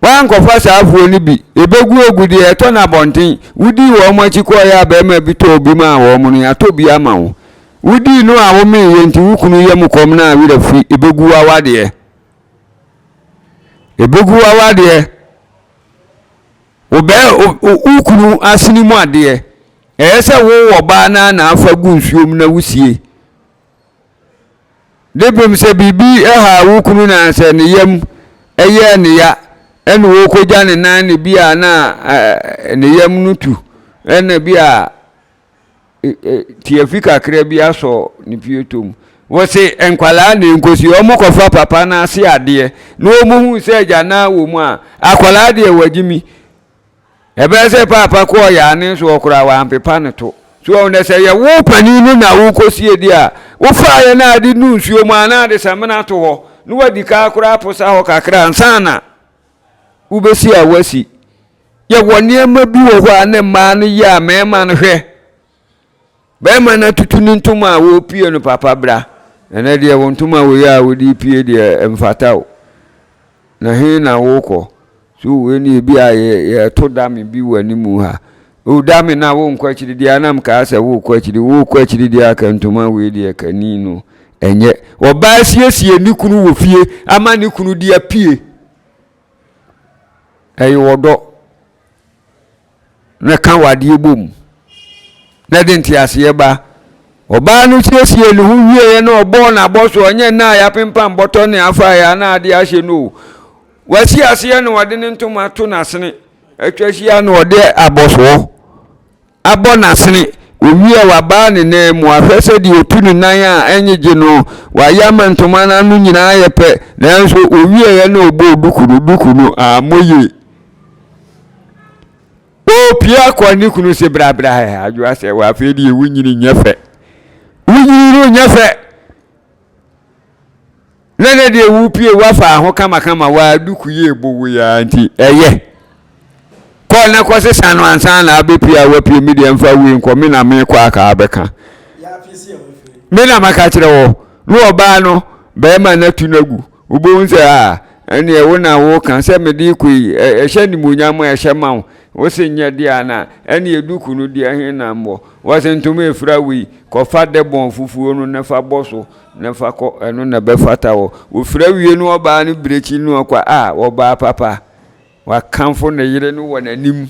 wan ko fa safuo ni bi ebegu ogudi eto na bonten wudi wo machi ko ya ba ma bi to bi ma wo mu ya to bi ama wo wudi no a wo me yenti wukunu yam kom na wira fi ebegu awade ebegu awade obe ukunu asini mu ade ese wo oba na afa gu nsuom na wusie debem se bibi ha ukunu na se ne yam eye ne ya ene wo koja ne nan ne bia na ne yam nutu ene bia tiafika kra bia so ne pietom wo se enkwala ne nkosi omo kofa papa na ase ade no mu hu se ja na wo mu a akwala de wagimi ebe se papa ko ya ne so okura wa ampepa ne to so on se ye wo pani nu na wo kosie di a wo fa ye na ade nu nsuo mu ana de samena to ho no wadi ka akura posa ho kakra ansana ubesi a wasi ye woni ma bi wo ho ane ma no ya mema no hwe be ma na tutu ntuma wo pie no papa bra ene de wo ntuma wo ya wo di pie de mfatao na he na wo ko so we ni bi a ye to dami bi wani mu ha o dami na wo nkwa chiri dia nam ka asa wo kwa chiri dia ka ntuma we dia kanino enye wo ba siesie ni kunu wo fie ama ni kunu dia pie ayi wodo na kan wade bom na de ntiase ba oba no siesie ni hu wie na obo na boso onye na ya pempam boto ne afa ya na ade ahye no wasi ase no wade ne ntoma to nasene atwahia no wade aboso abo nasene owie wa ba ne na mu afese di otunu nan a enyeje no wa yama ntoma na no nyina yepe nanso owie ya na obo dukunu amoye o pia kwa ni kunu se brabra ha aju ase wa fe di wunyini nyefe nene de wu pie wa fa ho kama wa duku ye bowo ya nti eye ko na ko se sanu ansan na abepia wa pie media mfa wi nko me na me kwa aka abeka
ya afisi e we fe
me na maka kire wo no oba no be ma na tunagu ubo nse a ene e wo na wo kan se me di ku e hye ni munyam e hye ma wo se nya dia na ene eduku no dia he na mbo wo se ntuma efura wi ko fa de bon fufuo no na fa boso na fa ko eno na be fata wo ofura wi no oba no brechi no kwa a oba papa wa kanfo na yire no wona nim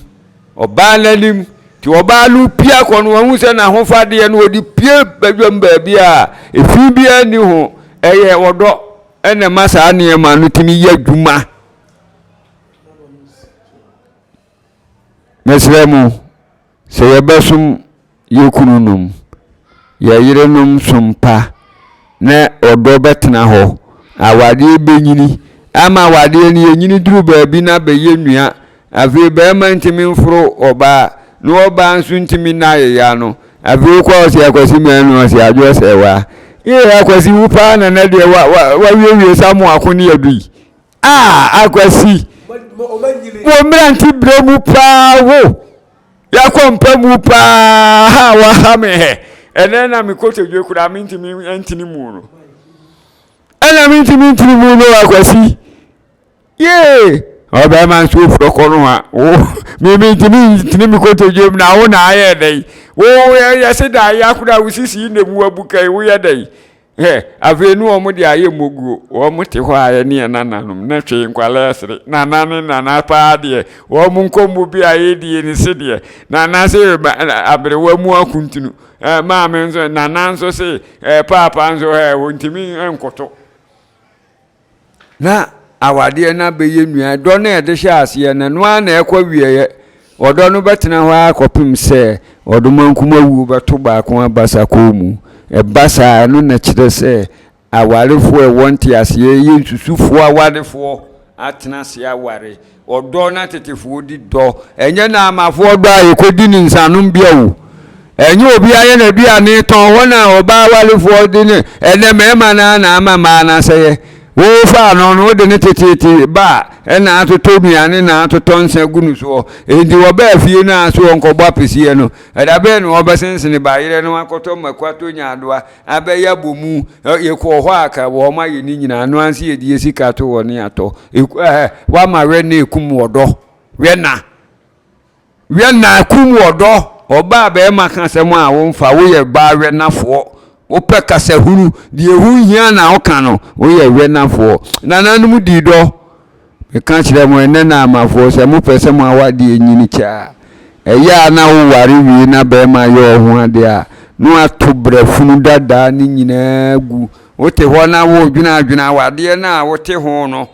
oba lanim ti oba lu pia ko no hu se na ho fa de no odi pie badwam ba bia efi bia ni ho eye wodo ene masa ane ma no timi ya dwuma mesremu se yebesum yekununum ya yirenum sumpa na odo betena ho awade benyini ama awade ni yenyini duru baabi na be yenua ave be ma ntimi mforo oba no oba nsu ntimi na ya no ave ko o se akwasi menu o se ajo se wa akwasi wupa na de wa wie samu akoni adui akwasi wo mranti bremu pa wo ya kompa mu pa wa ha me he ene na mi kote dwe kura mi ntini mu no ena mi ntini mu no akwasi ye oba man so froko no ha wo mi ntini mi kote dwe na wo na aye dai wo ya se da ya kura wusisi ne mu abukai wo ya dai Avenu omo de aye mogu omo te ho aye ne nananom na twe nkwala sere nanane nana pa de omo nkomu bi aye die ni se de nana se abrewa mu akuntunu ma me nso nana nso se papa nso wontimi enkoto na awade na beye nua do na ede hya ase na no na ekwa wieye odo no betena ho akopim se odomankuma wu beto ba ko abasa ko mu basa no na kire se awarefo wonte ase ye nsusufo awarefo atena se aware odo na tetefo di do enye na amafo do ayekodi ni nsanom bia wo enye obi aye na bia ne ton ho na oba awarefo di ne ene mema na amama na seye wo fa no de ne tetete ba na atoto miane na atoto nsa gunu so endi wo ba fie na so nkobo apesie no edabe no obesensene ba yire no akoto makwato nyadoa abeya bomu yekwo ho aka wo ma ye ni nyina no anse ye die sika to wo ne ato wa ma we na ekum wodo we na kum wodo oba be maka semo a wo mfa wo ye ba we nafo ope kasa huru die hu hia na oka no wo ye we nafo nananum di do e kan kire mo ene na amafo se mo pese mo awade enyini cha eya na wo ware wi na be ma ye ho ade a no atobre funu dada ni nyina gu wote ho na wo dwuna awade na wote ho no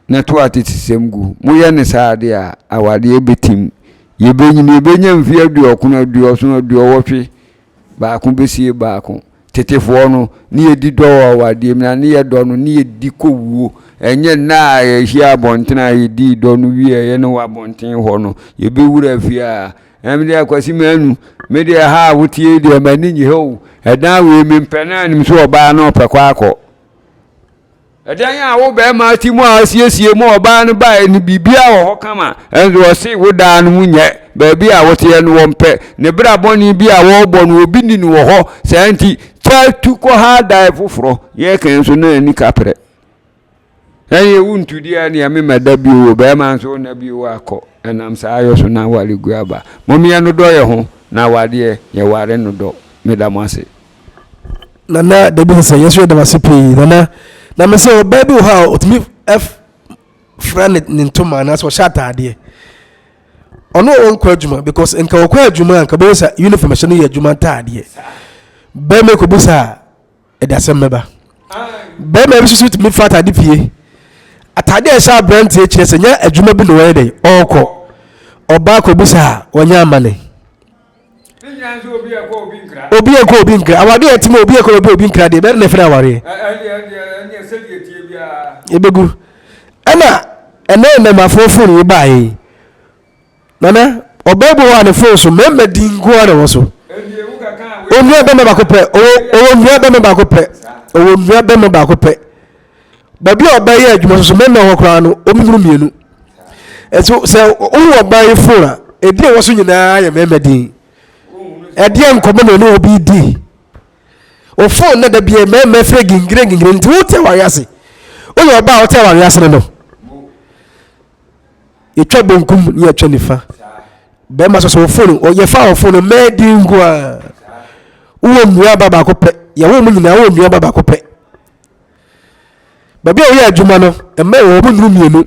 na to atitsem gu mo ye ne saade a awade ebetim ye benyini benya mfi aduokuna aduoso aduowotwe ba ko besie ba ko tetefo no ni edi do awade mi na ni ye do no ni edi kowuo enye na ehia bontena edi do no wie ye no wa bonten ho no ye be wura fia emde akwasi manu mede ha wotie de mani nyi ho edan we mi mpena nim so oba na opekwa akọ edan ya wo be ma ti mu asiesie mu oba no ba ni bibia wo kama enzo o se wo da no munye ba bia wotie no wompe ne bra boni bia wo bo no obi ni no ho santi cha tu ko ha dai foforo ye kan so na ni kapre eye wuntu dia ni ame madabi wo be ma so na bi wo akọ enam sa ayo so na wale guaba momia no do ye ho na wade ye ware no do medamase
nana debi se yeso de masipi na me se baby ha otimi friend nintoma na so shata ade ono on kwa adwuma because enka kwa adwuma anka bo sa uniform shene ye adwuma ta ade be me ko busa edasem meba be me bisu to me fata ade pie atade e sha brand e kire se nya adwuma bi no we dey okọ oba ko busa wonya amane obi ekọ obi nkra awade etime obi ekọ obi nkra de be na fira aware ebegu ena mafofo ni bae nana obebu wa ne fo so membe dingo na wo so onua be me bakope onua be me bakope onua be me bakope babi obaye adwuma so membe ho kra no omihuru mienu eto se owo obaye fo a edi wo so nyina ya membe din edi enkomo no obi di o fo na da bia membe fre gingire nti wo te wa yase oyo oba wo te wa yase no etwa bonkum ni etwa nifa be ma so phone o ye fa phone medi ngwa uwo nua baba ko pe ye wo mu nyina wo nua baba ko pe babi o ye adwuma no emme wo bu nuru mienu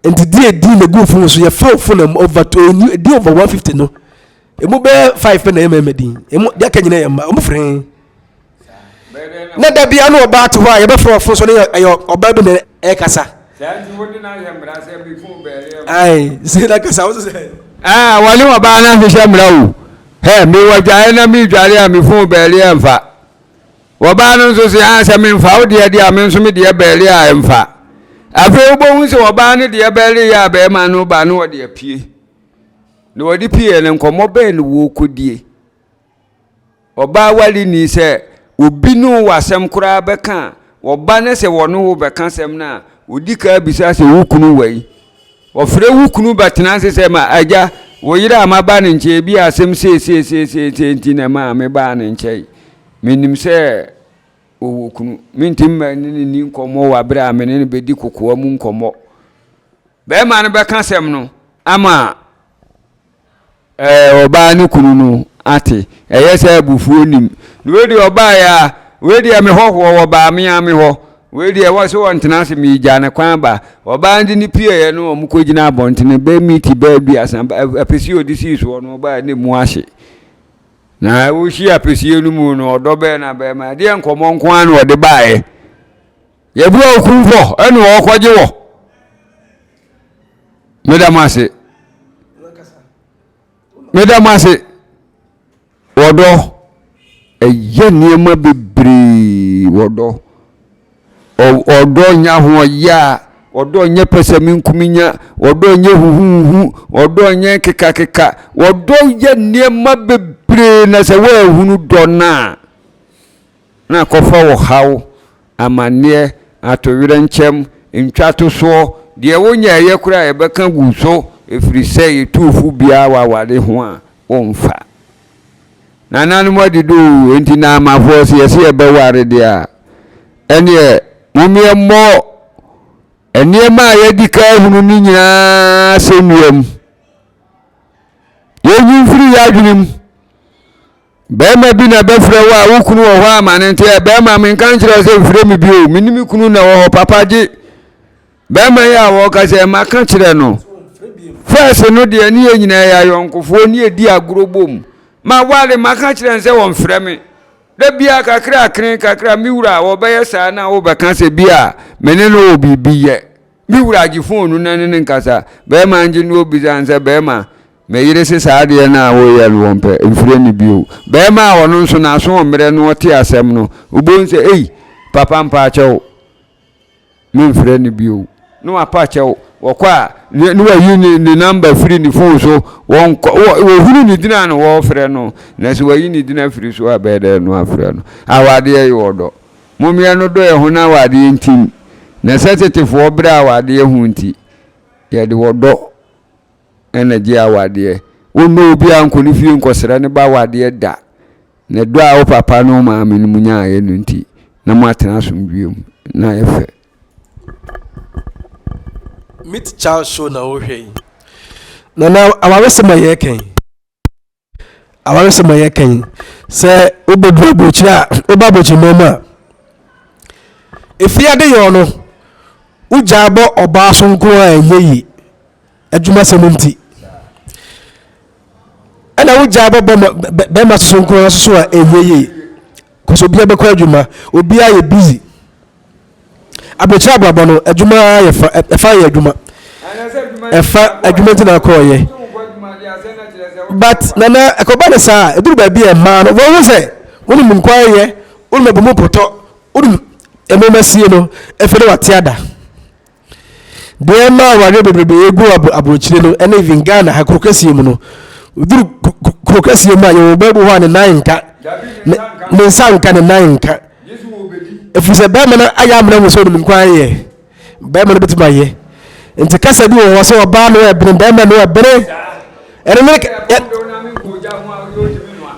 enti di na go phone so ye fa phone over to di over 150 no emu be 5 pe na ememedi emu dia ka nyina ye ma omu frɛ na da bia no oba to ha ye be fra phone so ne oba be na e kasa ai sira kasa wo se
wale wa ba na fi shamra wo me wajae na mi dware a mi fun beere emfa wo ba no so se ansa mi mfa wo de de a mi so mi de beere a emfa afi wo bo hu se wo ba ne de beere ya be ma no ba no wo de pie ne wo de pie ne nkomo be ne wo kodie oba wali ni se obi no wasem kura be kan oba ne se wo no wo be kan sem na odika bisa se wukunu wai ofre wukunu batena se ma aja wo yira amaba ne nche bi asem se ntina ma me ba ne nche menim se wukunu mintim ma ni nkomo wa bra me ne be di kokoa mu nkomo be ma ne be ka sem no ama oba ne kunu no ate ɛyɛ sɛ abufuo nim we de oba ya we de me ho wo ba me ame ho we de wo so wontena se me gya ne kwan ba oba ndi ni pie no om ko gina abontene be meet ba bi asan apesi odisi so no oba ne mu ahye na wo shi apesi no mu no odo be na be ma de nkomo nko an wo de baaye ye bu okunfo ene wo kwaje wo medamase wodo eye niema bebre wodo odo nya ho ya wodo nya pesami nkuminya wodo nya huhuhu wodo nya keka wodo ye niema bebre na se wa hunu do na kofa wo hawo amane atowire nchem ntwato so de wonya ye kura ye beka guso efiri se yetufu bia wa wade ho a wonfa nananu modido enti na amafo se yesi e beware dia ene mumie mo eniema yedika hunu ni nyina senuam yenyi firi ya adwunim bema bi na befre wa wukunu wo ho amane nte bema men kan kire se fire mi bio minimi kunu na wo papa je bema ya wo ka se ma kan kire no first no de ani nyina ya yonkofo ni edi agrobom ma wale ma kan kire se won fire me da bia kakra mi wura wo be yesa na wo be kan se bia menene obi biye mi wura gi phone na ne nkasa bema anje no obi zanse bema me yire se saade na wo ye lo mpe mfire ni bio be ma wono nso na so omre no ti asem no ubon se ei papa mpa chew me mfire ni bio no apa chew wo kwa ni wa yi ni number free ni phone so won wo hunu ni dina no wo frɛ no na se wa yi ni dina free so abede no afrɛ no awade ye wodo momia no do ye ho na awade ntim na sensitive wo bra awade ye hu nti ye de wodo energy awade wonno obi ankoni fie nkosere ne ba awade da na do a wo papa no ma amenu munya aye no nti na matena somdwem na yefe
meet Charles show na ohwe na awawesema yeken se obodu abochira obabochi mama efia de yo no ujabo oba so nko ayeyi adwuma semunti ana ujabo be ma so nko so ayeyi koso bia be kwa adwuma obi aye busy abochira ababo no adwuma efa ye adwuma efa adwuma tina ko ye but nana akobane sa eduru ba bia ma no wo se woni munkwa ye woni mabumu poto woni ememasie no efere watiada de ma ware bebrebe egu abrochire no ene even Ghana ha krokasie mu no uduru krokasie ma ye obabu ho ne nan nka ne sanka ne nan nka efuse ba me na aya amna wo so dum nkwan ye ba me no betima ye nti kasa bi wo so oba no ebere ba me no ebere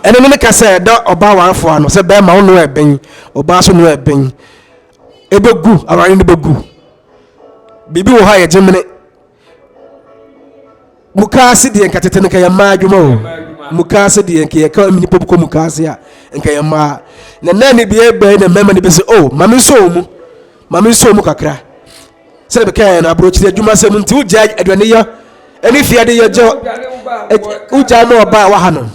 ene me kasa da oba wanfo ano se ba ma wo no eben oba so no eben ebegu awari no begu bibi wo ha ye jemene mukase de nkatete nka ya ma adwuma o mukase de nka ya ka mini popko mukase a nka ya ma na nani bi ebe na mema ni be se oh mami so mu kakra se be kan na abrochi de adwuma se mu nti uja adwane ya eni fiade ya jo uja ma oba wa ha no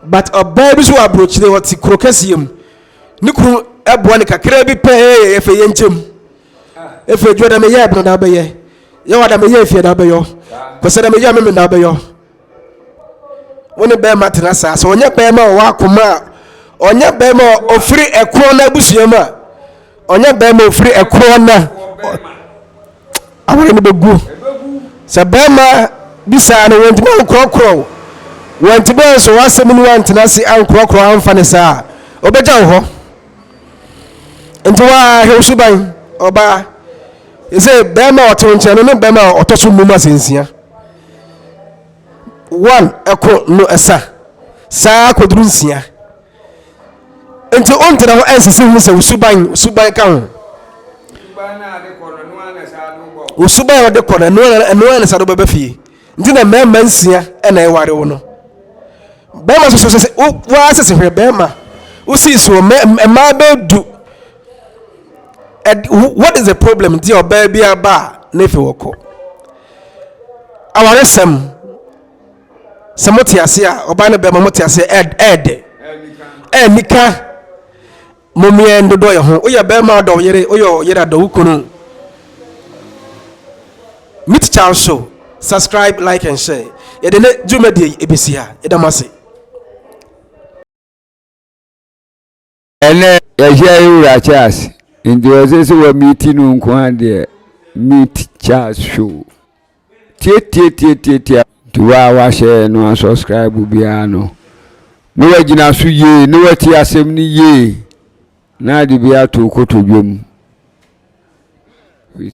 but oba bi so abrochi de wati krokasiem ni kru ebo ne kakra bi pe efe yenchem efe joda me ya ebe na be ye ya wada me ya fie da be yo ko se da me ya me na be yo woni be matena sa so onye be ma wa akoma onye be ma ofiri ekro na busuema onye be ma ofiri ekro na awore ne begu se be ma bisa no wonti ma krokro wonti be so wasem ni wantena si an krokro anfa ne sa obeja wo ho nti wa hewsuban oba ise be ma otonche no ne be ma otoso muma sensia one ekro no esa sa koduru nsia enti ontra ho ensisi hu se usuban kan usuban de kono no na sa do baba fie nti na mema nsia na e ware wo no bema so say wa asese hwe bema wo see so ma be do. What is the problem? Dear baby, aba nefe woko. Our sem. Samoti asia, obana be mamoti asia ed. Nika. Mummy and do your home. Oya bema do yere, oyo yera do ukunu. Meet Charles Show. Subscribe, like, and share. Yedene jumedi ebisia. Edamasi.
Ene ya ura Charles. Ndi wazese wa meeting unkwande meet Charles Show. Tie. Tuwa wa share no subscribe bia no. No wagina so ye, no wati asem ni ye. Na di bia to koto dwom.